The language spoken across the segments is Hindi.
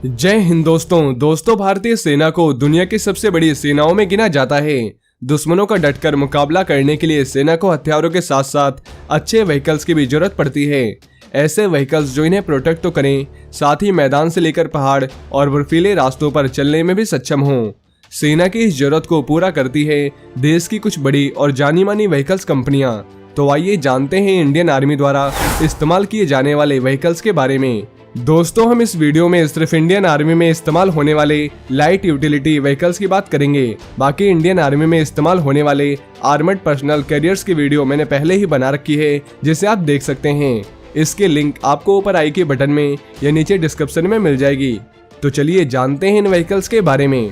जय हिंद दोस्तों भारतीय सेना को दुनिया की सबसे बड़ी सेनाओं में गिना जाता है। दुश्मनों का डटकर मुकाबला करने के लिए सेना को हथियारों के साथ साथ अच्छे व्हीकल्स की भी जरूरत पड़ती है। ऐसे व्हीकल्स जो इन्हें प्रोटेक्ट तो करें, साथ ही मैदान से लेकर पहाड़ और बर्फीले रास्तों पर चलने में भी सक्षम हों। सेना की इस जरूरत को पूरा करती है देश की कुछ बड़ी और जानी मानी व्हीकल्स कंपनियां। तो आइए जानते हैं इंडियन आर्मी द्वारा इस्तेमाल किए जाने वाले व्हीकल्स के बारे में। दोस्तों, हम इस वीडियो में सिर्फ इंडियन आर्मी में इस्तेमाल होने वाले लाइट यूटिलिटी व्हीकल्स की बात करेंगे। बाकी इंडियन आर्मी में इस्तेमाल होने वाले आर्मर्ड पर्सनल कैरियर्स की वीडियो मैंने पहले ही बना रखी है, जिसे आप देख सकते हैं। इसके लिंक आपको ऊपर आई के बटन में या नीचे डिस्क्रिप्शन में मिल जाएगी। तो चलिए जानते हैं इन व्हीकल्स के बारे में।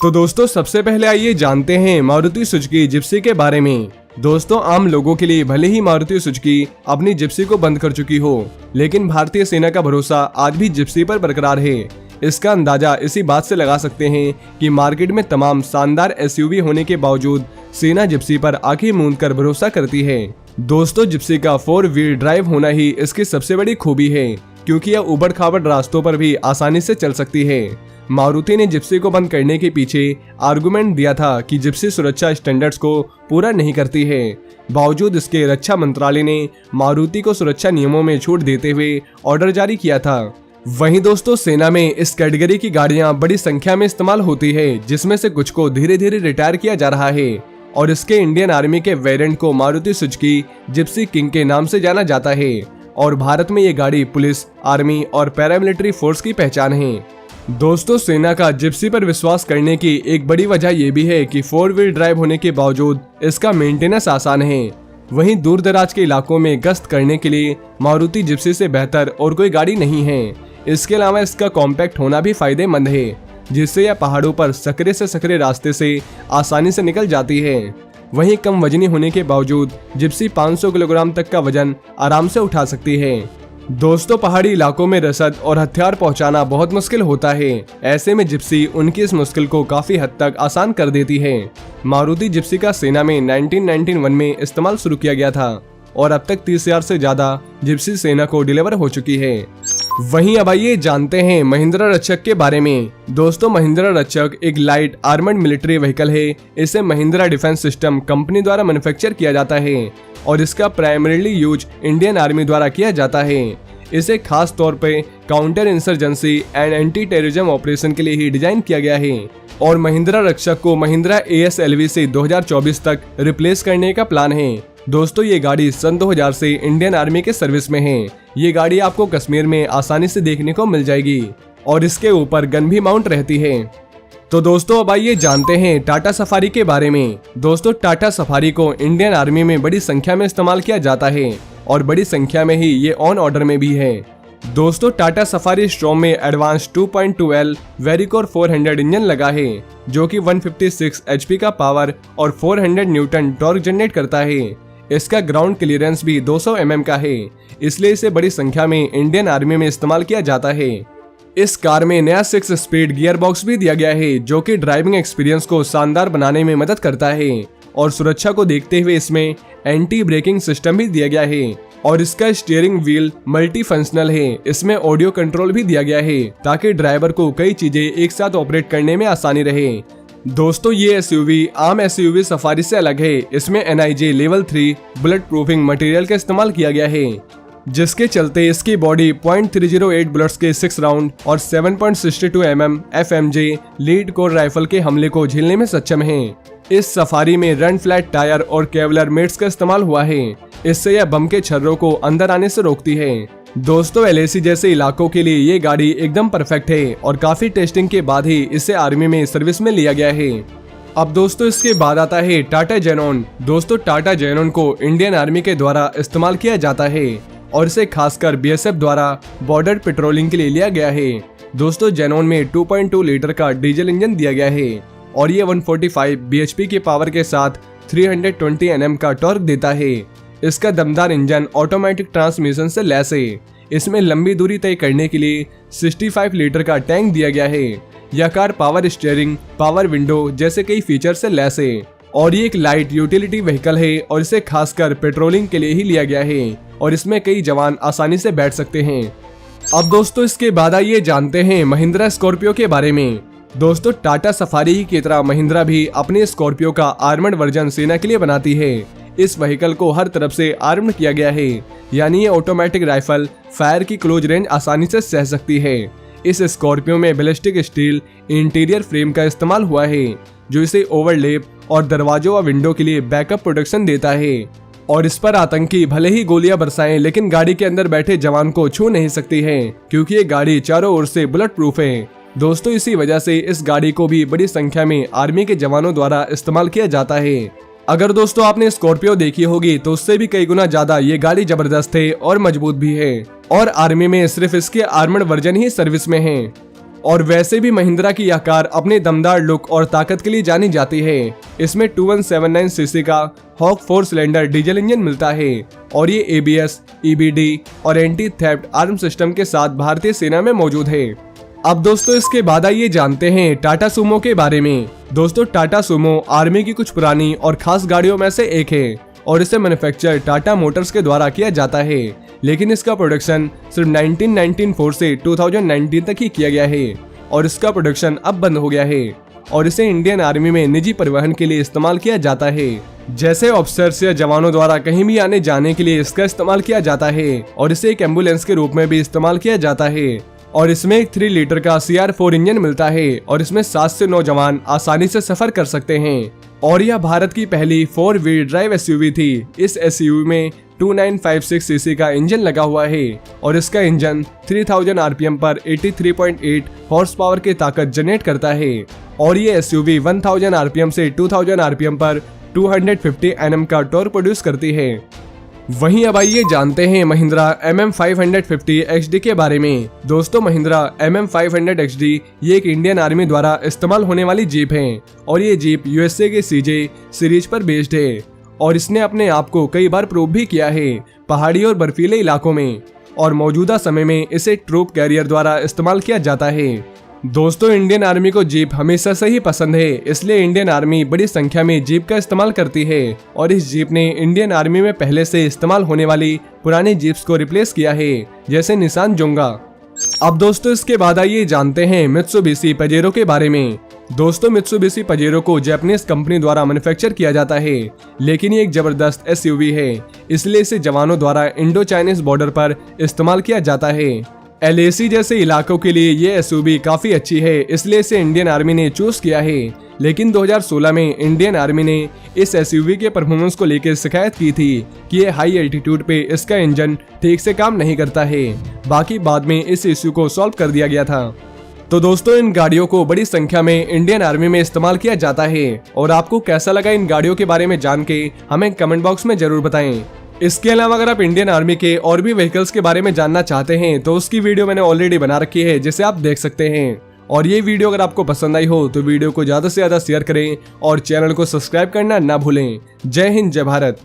तो दोस्तों, सबसे पहले आइए जानते हैं मारुति सुजुकी जिप्सी के बारे में। दोस्तों, आम लोगों के लिए भले ही मारुति सुजुकी अपनी जिप्सी को बंद कर चुकी हो, लेकिन भारतीय सेना का भरोसा आज भी जिप्सी पर बरकरार है। इसका अंदाजा इसी बात से लगा सकते हैं कि मार्केट में तमाम शानदार एसयूवी होने के बावजूद सेना जिप्सी पर आंखें मूंद कर भरोसा करती है। दोस्तों, जिप्सी का 4 व्हील ड्राइव होना ही इसकी सबसे बड़ी खूबी है, क्योंकि यह उबड़ खाबड़ रास्तों पर भी आसानी से चल सकती है। मारुति ने जिप्सी को बंद करने के पीछे आर्गुमेंट दिया था कि जिप्सी सुरक्षा स्टैंडर्ड्स को पूरा नहीं करती है। बावजूद इसके रक्षा मंत्रालय ने मारुति को सुरक्षा नियमों में छूट देते हुए ऑर्डर जारी किया था। वहीं दोस्तों, सेना में इस कैटेगरी की गाड़ियां बड़ी संख्या में इस्तेमाल होती है, जिसमें से कुछ को धीरे धीरे रिटायर किया जा रहा है और इसके इंडियन आर्मी के वेरिएंट को मारुति सुजुकी जिप्सी किंग के नाम से जाना जाता है। और भारत में ये गाड़ी पुलिस, आर्मी और पैरामिलिट्री फोर्स की पहचान है। दोस्तों, सेना का जिप्सी पर विश्वास करने की एक बड़ी वजह यह भी है कि 4 व्हील ड्राइव होने के बावजूद इसका मेंटेनेंस आसान है। वहीं दूर दराज के इलाकों में गश्त करने के लिए मारुति जिप्सी से बेहतर और कोई गाड़ी नहीं है। इसके अलावा इसका कॉम्पैक्ट होना भी फायदेमंद है, जिससे यह पहाड़ों पर सकरे से सकरे रास्ते से आसानी से निकल जाती है। वहीं कम वजनी होने के बावजूद जिप्सी 500 किलोग्राम तक का वजन आराम से उठा सकती है। दोस्तों, पहाड़ी इलाकों में रसद और हथियार पहुंचाना बहुत मुश्किल होता है। ऐसे में जिप्सी उनकी इस मुश्किल को काफी हद तक आसान कर देती है। मारुति जिप्सी का सेना में 1991 में इस्तेमाल शुरू किया गया था और अब तक 30,000 से ज्यादा जिप्सी सेना को डिलीवर हो चुकी है। वहीं अब आइए जानते हैं महिंद्रा रक्षक के बारे में। दोस्तों, महिंद्रा रक्षक एक लाइट आर्मर्ड मिलिट्री व्हीकल है। इसे महिंद्रा डिफेंस सिस्टम कंपनी द्वारा मैन्युफैक्चर किया जाता है और इसका प्राइमरीली यूज इंडियन आर्मी द्वारा किया जाता है। इसे खास तौर पे counter insurgency and anti terrorism operation के लिए ही डिजाइन किया गया है और महिंद्रा रक्षक को महिंद्रा ASLV से 2024 तक रिप्लेस करने का प्लान है। दोस्तों, ये गाड़ी सन 2000 से इंडियन आर्मी के सर्विस में है। ये गाड़ी आपको कश्मीर में आसानी से देखने को मिल जाएगी और इसके ऊपर गन भी माउंट रहती है। तो दोस्तों, अब आइए जानते हैं टाटा सफारी के बारे में। दोस्तों, टाटा सफारी को इंडियन आर्मी में बड़ी संख्या में इस्तेमाल किया जाता है और बड़ी संख्या में ही ये ऑन ऑर्डर में भी है। दोस्तों, टाटा सफारी स्ट्रॉम में एडवांस 2.2L वेरिकोर 400 इंजन लगा है, जो कि 156 HP का पावर और 400 न्यूटन टॉर्क जनरेट करता है। इसका ग्राउंड क्लियरेंस भी 200 mm का है, इसलिए इसे बड़ी संख्या में इंडियन आर्मी में इस्तेमाल किया जाता है। इस कार में नया 6 स्पीड गियर बॉक्स भी दिया गया है, जो कि ड्राइविंग एक्सपीरियंस को शानदार बनाने में मदद करता है और सुरक्षा को देखते हुए इसमें एंटी ब्रेकिंग सिस्टम भी दिया गया है और इसका स्टीयरिंग व्हील मल्टी फंक्शनल है। इसमें ऑडियो कंट्रोल भी दिया गया है ताकि ड्राइवर को कई चीजें एक साथ ऑपरेट करने में आसानी रहे। दोस्तों, ये एसयूवी आम एसयूवी सफारी से अलग है। इसमें NIJ level 3 bullet proofing material का इस्तेमाल किया गया है, जिसके चलते इसकी बॉडी .308 बुलेट्स के 6 राउंड और 7.62 mm FMJ lead core rifle के हमले को झेलने में सक्षम है। इस सफारी में रन फ्लैट टायर और केवलर मेट्स का इस्तेमाल हुआ है। इससे यह बम के छर्रों को अंदर आने से रोकती है। दोस्तों, LAC जैसे इलाकों के लिए ये गाड़ी एकदम परफेक्ट है और काफी टेस्टिंग के बाद ही इसे आर्मी में सर्विस में लिया गया है। अब दोस्तों, इसके बाद आता है टाटा जेनॉन। दोस्तों, टाटा जेनॉन को इंडियन आर्मी के द्वारा इस्तेमाल किया जाता है और इसे खासकर BSF द्वारा बॉर्डर पेट्रोलिंग के लिए लिया गया है। दोस्तों, जेनॉन में 2.2 लीटर का डीजल इंजन दिया गया है और ये 145 bhp की पावर के साथ 320 Nm का टॉर्क देता है। इसका दमदार इंजन ऑटोमेटिक ट्रांसमिशन से लैस है। इसमें लंबी दूरी तय करने के लिए 65 लीटर का टैंक दिया गया है। यह car power steering, power window जैसे कई फीचर से लैस है और ये एक लाइट यूटिलिटी व्हीकल है और इसे खासकर पेट्रोलिंग के लिए ही लिया गया है और इसमें कई जवान आसानी से बैठ सकते हैं। अब दोस्तों इसके बाद आइए जानते हैं महिंद्रा स्कॉर्पियो के बारे में। दोस्तों टाटा सफारी की तरह महिंद्रा भी अपने स्कॉर्पियो का आर्मर्ड वर्जन सेना के लिए बनाती है। इस व्हीकल को हर तरफ से आर्म्ड किया गया है, यानी ये ऑटोमेटिक राइफल फायर की क्लोज रेंज आसानी से सह सकती है। इस स्कॉर्पियो में बैलिस्टिक स्टील इंटीरियर फ्रेम का इस्तेमाल हुआ है, जो इसे ओवरलेप और दरवाजों व विंडो के लिए बैकअप प्रोटेक्शन देता है। और इस पर आतंकी भले ही गोलियां बरसाएं, लेकिन गाड़ी के अंदर बैठे जवान को छू नहीं सकती है, क्योंकि ये गाड़ी चारों ओर से बुलेट प्रूफ है। दोस्तों इसी वजह से इस गाड़ी को भी बड़ी संख्या में आर्मी के जवानों द्वारा इस्तेमाल किया जाता है। अगर दोस्तों आपने स्कॉर्पियो देखी होगी तो उससे भी कई गुना ज्यादा ये गाड़ी जबरदस्त है और मजबूत भी है, और आर्मी में सिर्फ इसके आर्मर्ड वर्जन ही सर्विस में है। और वैसे भी महिंद्रा की यह कार अपने दमदार लुक और ताकत के लिए जानी जाती है। इसमें 2179 सीसी का हॉक 4 सिलेंडर डीजल इंजन मिलता है, और ये ABS, EBD और एंटी थेफ्ट आर्म सिस्टम के साथ भारतीय सेना में मौजूद है। अब दोस्तों इसके बाद आइए जानते हैं टाटा सूमो के बारे में। दोस्तों टाटा सूमो आर्मी की कुछ पुरानी और खास गाड़ियों में से एक है, और इसे मैन्युफैक्चर टाटा मोटर्स के द्वारा किया जाता है, लेकिन इसका प्रोडक्शन सिर्फ 1994 से 2019 तक ही किया गया है, और इसका प्रोडक्शन अब बंद हो गया है, और इसे इंडियन आर्मी में निजी परिवहन के लिए इस्तेमाल किया जाता है। जैसे ऑफिसर्स या जवानों द्वारा कहीं भी आने जाने के लिए इसका इस्तेमाल किया जाता है, और इसे एक एम्बुलेंस के रूप में भी इस्तेमाल किया जाता है। और इसमें एक 3 लीटर का CR4 इंजन मिलता है, और इसमें 7 से 9 जवान आसानी से सफर कर सकते हैं। और यह भारत की पहली 4 व्हील ड्राइव SUV थी। इस SUV में 2956 सीसी का इंजन लगा हुआ है, और इसका इंजन 3000 RPM पर 83.8 हॉर्स पावर की ताकत जनरेट करता है। और ये SUV 1000 RPM से 2000 RPM पर 250 Nm का टॉर्क प्रोड्यूस करती है। वहीं अब आइए जानते हैं महिंद्रा MM550 XD के बारे में। दोस्तों महिंद्रा MM500 XD ये एक इंडियन आर्मी द्वारा इस्तेमाल होने वाली जीप है, और ये जीप USA के CJ सीरीज पर बेस्ड है, और इसने अपने आप को कई बार प्रूव भी किया है पहाड़ी और बर्फीले इलाकों में, और मौजूदा समय में इसे ट्रूप कैरियर द्वारा इस्तेमाल किया जाता है। दोस्तों इंडियन आर्मी को जीप हमेशा से ही पसंद है, इसलिए इंडियन आर्मी बड़ी संख्या में जीप का इस्तेमाल करती है, और इस जीप ने इंडियन आर्मी में पहले से इस्तेमाल होने वाली पुरानी जीप्स को रिप्लेस किया है, जैसे निसान जोंगा। अब दोस्तों इसके बाद आइए जानते हैं मित्सुबिशी पजेरो के बारे में। दोस्तों मित्सुबिशी पजेरो को जापानीज कंपनी द्वारा मैन्युफैक्चर किया जाता है, लेकिन ये एक जबरदस्त SUV है, इसलिए इसे जवानों द्वारा इंडो चाइनीज बॉर्डर पर इस्तेमाल किया जाता है। LAC जैसे इलाकों के लिए ये SUV काफी अच्छी है, इसलिए इसे इंडियन आर्मी ने चूज किया है। लेकिन 2016 में इंडियन आर्मी ने इस SUV के परफॉर्मेंस को लेकर शिकायत की थी कि ये हाई एल्टीट्यूड पे इसका इंजन ठीक से काम नहीं करता है। बाकी बाद में इस इश्यू को सॉल्व कर दिया गया था। तो दोस्तों इन गाड़ियों को बड़ी संख्या में इंडियन आर्मी में इस्तेमाल किया जाता है, और आपको कैसा लगा इन गाड़ियों के बारे में जान के हमें कमेंट बॉक्स में जरूर बताएं। इसके अलावा अगर आप इंडियन आर्मी के और भी व्हीकल्स के बारे में जानना चाहते हैं तो उसकी वीडियो मैंने ऑलरेडी बना रखी है, जिसे आप देख सकते हैं। और ये वीडियो अगर आपको पसंद आई हो तो वीडियो को ज्यादा से ज्यादा शेयर करें और चैनल को सब्सक्राइब करना ना भूलें। जय हिंद, जय भारत।